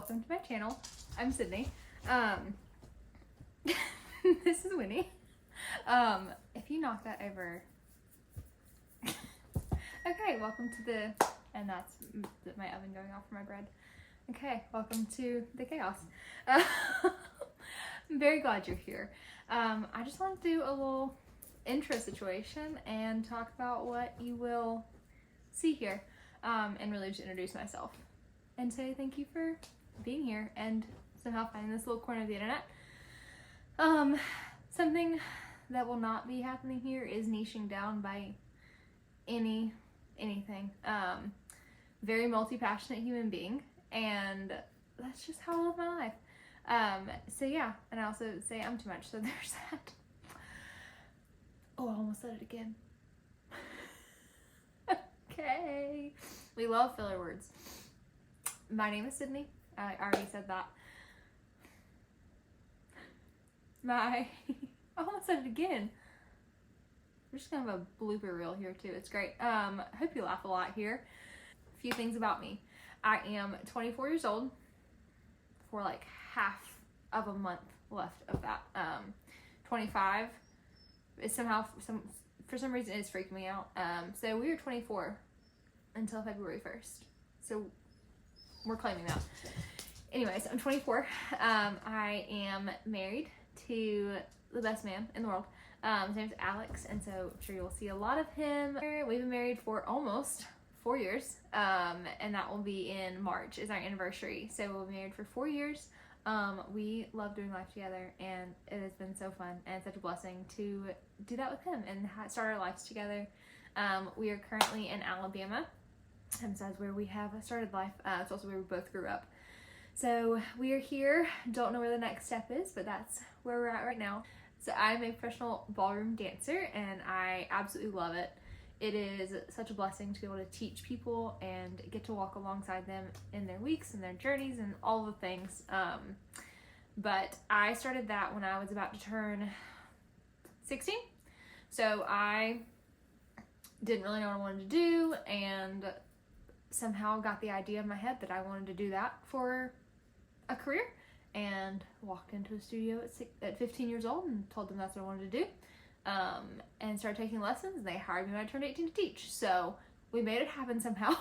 welcome to my channel. I'm Sydney. This is Winnie. If you knock that over. Okay, welcome to and that's my oven going off for my bread. Okay, welcome to the chaos. I'm very glad you're here. I just want to do a little intro situation and talk about what you will see here, and really just introduce myself and say thank you for being here and somehow finding this little corner of the internet. Something that will not be happening here is niching down by anything. Very multi-passionate human being, and that's just how I live my life. So yeah, and I also say I'm too much, so there's that. Oh, I almost said it again. Okay. We love filler words. My name is Sydney. I already said that. I almost said it again. We're just gonna have a blooper reel here too. It's great. Hope you laugh a lot here. A few things about me. I am 24 years old, for like half of a month left of that. 25 is somehow for some reason it's freaking me out. So we were 24 until February 1st. So we're claiming that. Anyways, I'm 24. I am married to the best man in the world. His name's Alex, and so I'm sure you'll see a lot of him. We've been married for almost 4 years, and that will be in March is our anniversary. So we'll be married for 4 years. We love doing life together, and it has been so fun and such a blessing to do that with him and start our lives together. We are currently in Alabama, and so that's where we have started life. It's also where we both grew up. So we are here. Don't know where the next step is, but that's where we're at right now. So I'm a professional ballroom dancer, and I absolutely love it. It is such a blessing to be able to teach people and get to walk alongside them in their weeks and their journeys and all the things. But I started that when I was about to turn 16. So I didn't really know what I wanted to do, and somehow got the idea in my head that I wanted to do that for a career, and walked into a studio at 15 years old and told them that's what I wanted to do. And started taking lessons, and they hired me when I turned 18 to teach. So we made it happen somehow.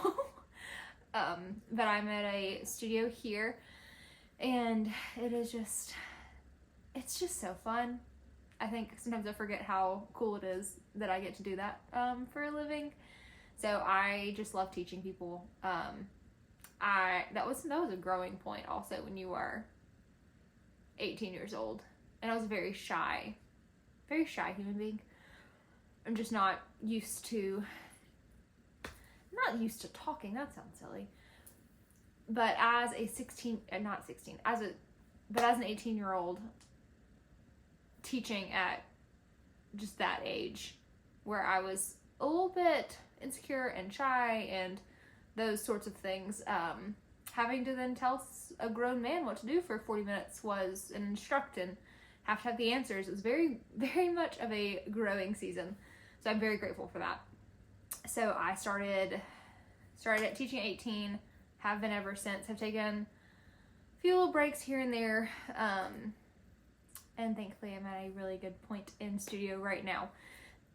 But I'm at a studio here, and it's just so fun. I think sometimes I forget how cool it is that I get to do that for a living. So I just love teaching people. That was a growing point also when you are 18 years old, and I was a very shy human being. I'm just not used to talking. That sounds silly. But as an 18-year-old teaching at just that age, where I was a little bit insecure and shy and those sorts of things, having to then tell a grown man what to do for 40 minutes was an instruct and have to have the answers. It was very, very much of a growing season. So I'm very grateful for that. So I started at teaching at 18, have been ever since, have taken a few little breaks here and there, and thankfully I'm at a really good point in studio right now.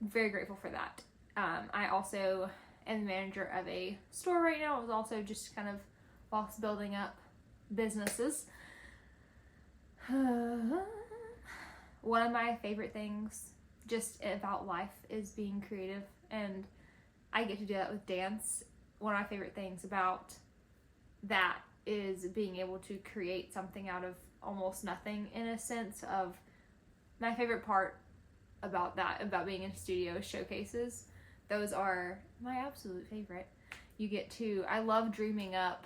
Very grateful for that. I also am the manager of a store right now. It was also just kind of whilst building up businesses. One of my favorite things just about life is being creative, and I get to do that with dance. One of my favorite things about that is being able to create something out of almost nothing, in a sense. Of my favorite part about being in a studio is showcases. Those are my absolute favorite. I love dreaming up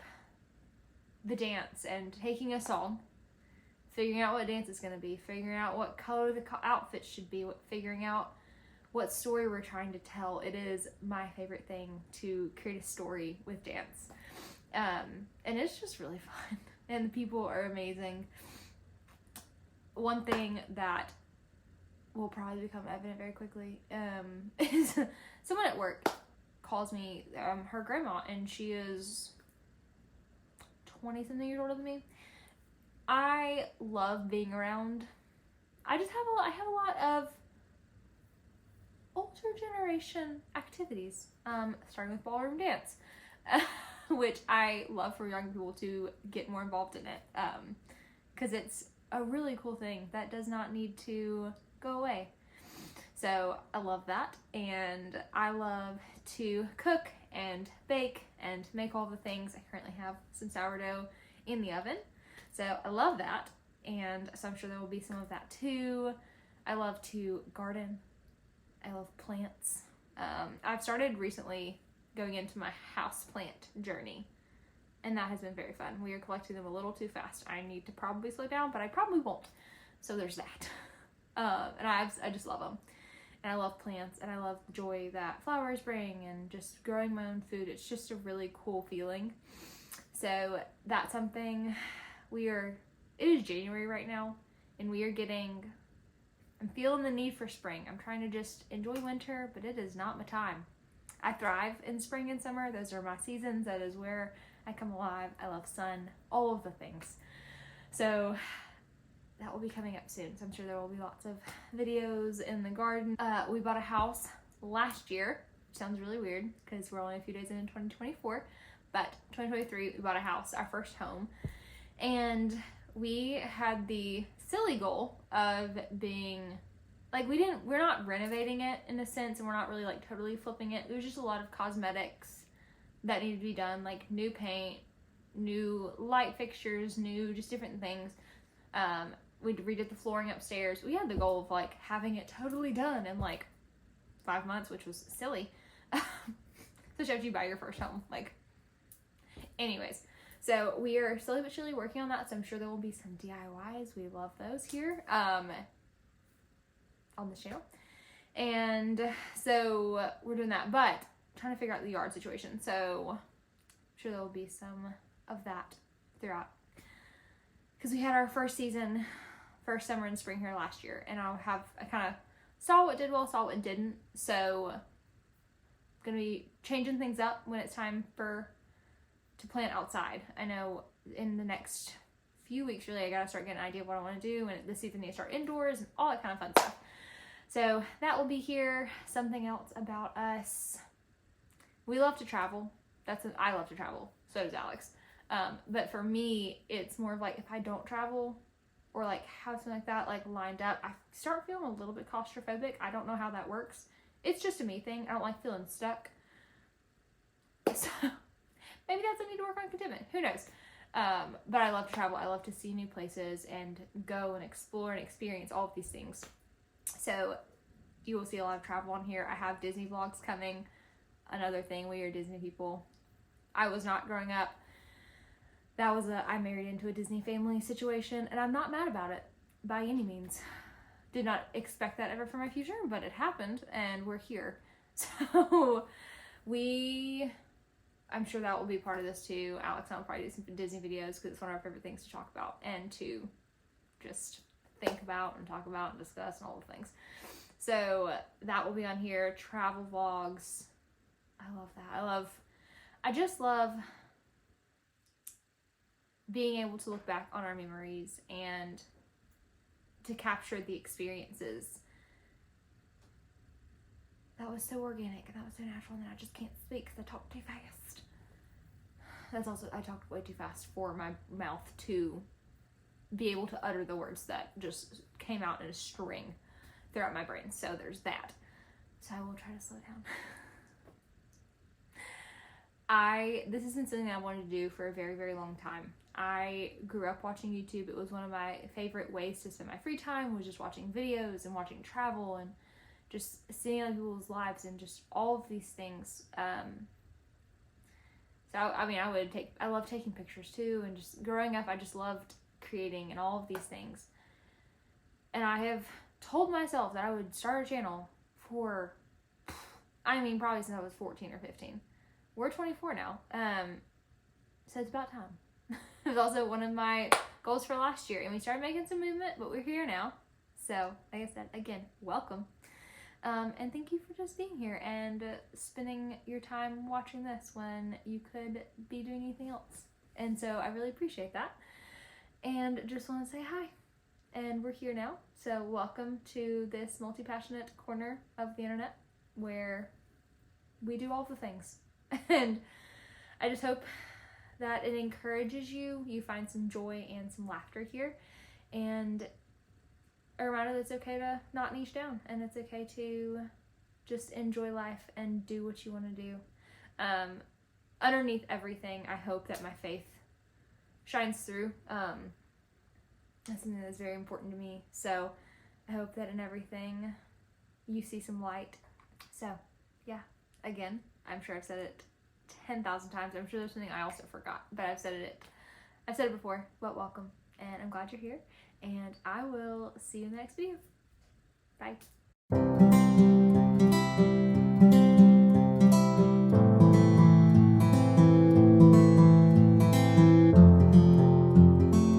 the dance and taking a song, figuring out what dance is going to be, figuring out what color the outfit should be, figuring out what story we're trying to tell. It is my favorite thing to create a story with dance. And it's just really fun. And the people are amazing. One thing that will probably become evident very quickly is someone at work calls me her grandma, and she is 20 something years older than me. I love being around. I have a lot of older generation activities, starting with ballroom dance, which I love for young people to get more involved in it, because it's a really cool thing that does not need to go away. So I love that, and I love to cook and bake and make all the things. I currently have some sourdough in the oven, so I love that, and so I'm sure there will be some of that too. I love to garden. I love plants. I've started recently going into my house plant journey, and that has been very fun. We are collecting them a little too fast. I need to probably slow down, but I probably won't. So there's that. And I just love them. And I love plants, and I love the joy that flowers bring, and just growing my own food. It's just a really cool feeling. So that's something it is January right now, and I'm feeling the need for spring. I'm trying to just enjoy winter, but it is not my time. I thrive in spring and summer. Those are my seasons. That is where I come alive. I love sun, all of the things. So that will be coming up soon. So I'm sure there will be lots of videos in the garden. We bought a house last year. Sounds really weird because we're only a few days in 2024, but 2023 we bought a house, our first home, and we had the silly goal of being like, we're not renovating it in a sense, and we're not really like totally flipping it. There's just a lot of cosmetics that needed to be done, like new paint, new light fixtures, new just different things. We redid the flooring upstairs. We had the goal of like having it totally done in like 5 months, which was silly. Especially after you buy your first home. Like, anyways, so we are slowly but surely working on that. So I'm sure there will be some DIYs. We love those here on this channel. And so we're doing that, but trying to figure out the yard situation. So I'm sure there will be some of that throughout. Because we had our first summer and spring here last year, and I kind of saw what did well, saw what didn't. So I'm gonna be changing things up when it's time to plant outside. I know in the next few weeks, really, I gotta start getting an idea of what I want to do, and this season needs to start indoors and all that kind of fun stuff. So that will be here. Something else about us: we love to travel. I love to travel. So does Alex. But for me, it's more of like, if I don't travel or like have something like that like lined up, I start feeling a little bit claustrophobic. I don't know how that works. It's just a me thing. I don't like feeling stuck. So maybe that's a need to work on contentment. Who knows? But I love to travel. I love to see new places and go and explore and experience all of these things. So you will see a lot of travel on here. I have Disney vlogs coming. Another thing, we are Disney people. I was not growing up. That was I married into a Disney family situation, and I'm not mad about it by any means. Did not expect that ever for my future, but it happened, and we're here. So I'm sure that will be part of this too. Alex and I will probably do some Disney videos because it's one of our favorite things to talk about and to just think about and talk about and discuss and all the things. So that will be on here. Travel vlogs. I love that. I just love being able to look back on our memories and to capture the experiences. That was so organic and that was so natural, and I just can't speak because I talk too fast. That's also, I talked way too fast for my mouth to be able to utter the words that just came out in a string throughout my brain. So there's that. So I will try to slow down. This has been something that I wanted to do for a very, very long time. I grew up watching YouTube. It was one of my favorite ways to spend my free time, was just watching videos and watching travel and just seeing other people's lives and just all of these things. So I mean, I love taking pictures too, and just growing up, I just loved creating and all of these things. And I have told myself that I would start a channel for, probably since I was 14 or 15. We're 24 now, so it's about time. It was also one of my goals for last year, and we started making some movement, but we're here now. So, like I said, again, welcome. And thank you for just being here and spending your time watching this when you could be doing anything else. And so I really appreciate that. And just want to say hi. And we're here now. So welcome to this multi-passionate corner of the internet where we do all the things. And I just hope that it encourages you. You find some joy and some laughter here. And a reminder that it's okay to not niche down. And it's okay to just enjoy life and do what you want to do. Underneath everything, I hope that my faith shines through. That's something that's very important to me. So I hope that in everything you see some light. So yeah, again, I'm sure I've said it 10,000 times. I'm sure there's something I also forgot, but I've said it before, but welcome. And I'm glad you're here. And I will see you in the next video. Bye.